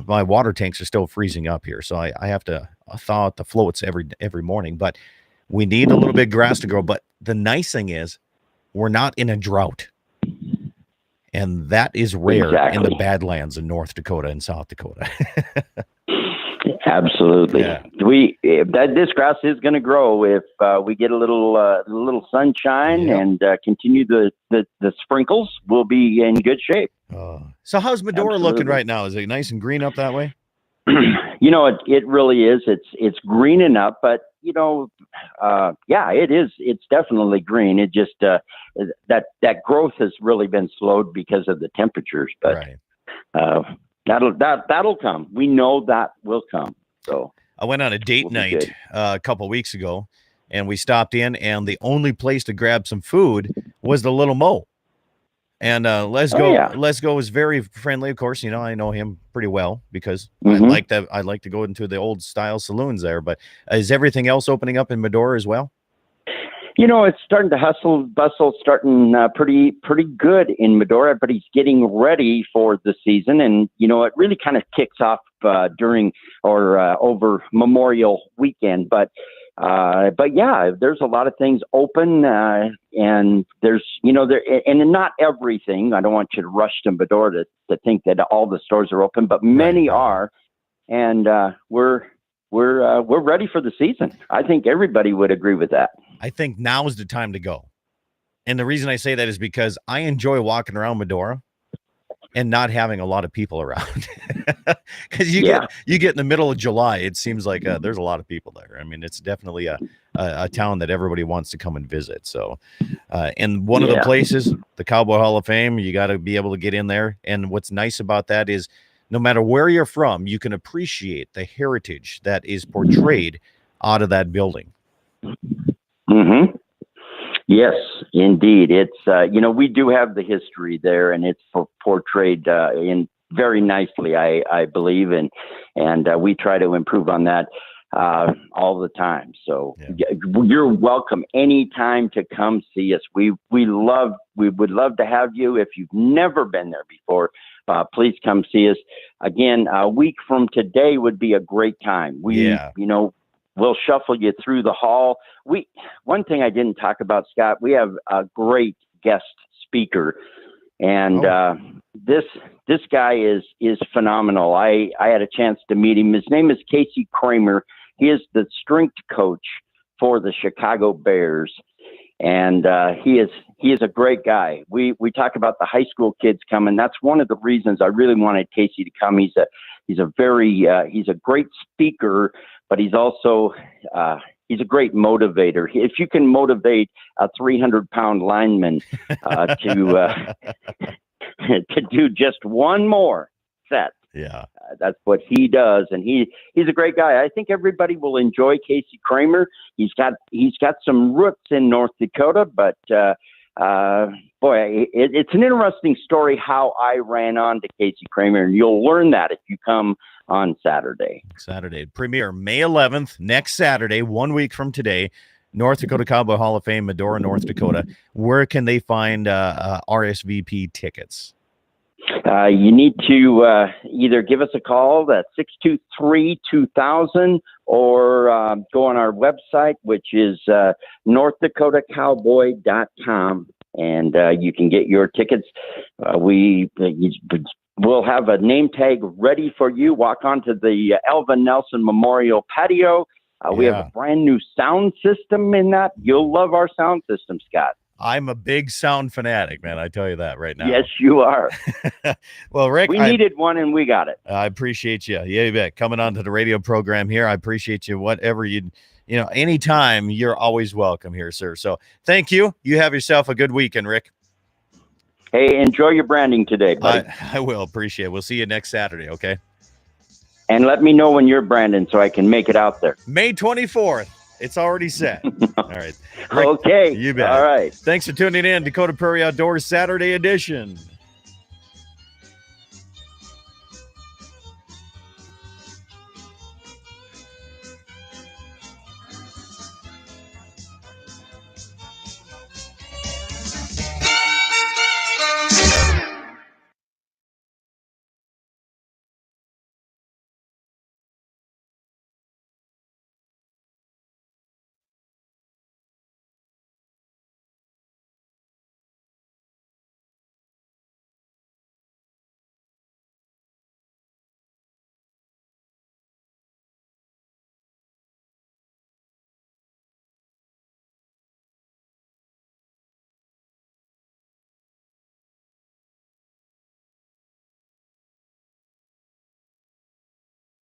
my water tanks are still freezing up here. So I have to thaw out the floats every morning, but we need a little bit of grass to grow. But the nice thing is we're not in a drought, and that is rare in the Badlands in North Dakota and South Dakota.
Absolutely. Yeah. This grass is going to grow if we get a little sunshine and continue the sprinkles. We'll be in good shape.
So how's Medora looking right now? Is it nice and green up that way?
It really is. It's greening up, but it is. It's definitely green. It just that growth has really been slowed because of the temperatures, but that'll come. We know that will come. So
I went on a date night a couple weeks ago, and we stopped in, and the only place to grab some food was the Little Mo. And Let's Go is very friendly, of course. I know him pretty well because I like to go into the old style saloons there. But is everything else opening up in Medora as well?
It's starting to bustle, starting pretty good in Medora. Everybody's getting ready for the season, and it really kind of kicks off during or over Memorial Weekend. But there's a lot of things open, and there's and not everything. I don't want you to rush to Medora to think that all the stores are open, but many are, and we're ready for the season. I think everybody would agree with that.
I think now is the time to go. And the reason I say that is because I enjoy walking around Medora and not having a lot of people around. Because you get in the middle of July, it seems like there's a lot of people there. I mean, it's definitely a town that everybody wants to come and visit. So, and one of the places, the Cowboy Hall of Fame, you got to be able to get in there. And what's nice about that is no matter where you're from, you can appreciate the heritage that is portrayed out of that building.
Mm-hmm. Yes, indeed. It's, we do have the history there, and it's portrayed in very nicely, I believe. And we try to improve on that all the time. So you're welcome anytime to come see us. We would love to have you. If you've never been there before, please come see us. Again, a week from today would be a great time. We'll shuffle you through the hall. One thing I didn't talk about, Scott, we have a great guest speaker, and this guy is phenomenal. I had a chance to meet him. His name is Casey Kramer. He is the strength coach for the Chicago Bears, and he is a great guy. We talk about the high school kids coming. That's one of the reasons I really wanted Casey to come. He's a great speaker, but he's also he's a great motivator. If you can motivate a 300-pound lineman to to do just one more set,
Yeah.
that's what he does, and he's a great guy. I think everybody will enjoy Casey Kramer. He's got some roots in North Dakota, but boy, it's an interesting story how I ran on to Casey Kramer, and you'll learn that if you come on Saturday.
Premiere May 11th, next Saturday, 1 week from today. North Dakota Cowboy Hall of Fame, Medora, North Dakota. Where can they find RSVP tickets?
You need to either give us a call at 623-2000 or go on our website, which is NorthDakotaCowboy.com, and you can get your tickets. We'll have a name tag ready for you. Walk onto the Elvin Nelson Memorial patio. We have a brand new sound system in that. You'll love our sound system, Scott.
I'm a big sound fanatic, man. I tell you that right now.
Yes, you are.
Well, Rick,
we needed one and we got it.
I appreciate you. Yeah, you bet. Coming on to the radio program here. I appreciate you. Whatever anytime, you're always welcome here, sir. So thank you. You have yourself a good weekend, Rick.
Hey, enjoy your branding today, buddy.
I will. Appreciate it. We'll see you next Saturday, okay?
And let me know when you're branding so I can make it out there.
May 24th. It's already set. All right.
Rick, okay.
You bet.
All right.
Thanks for tuning in. Dakota Prairie Outdoors Saturday edition.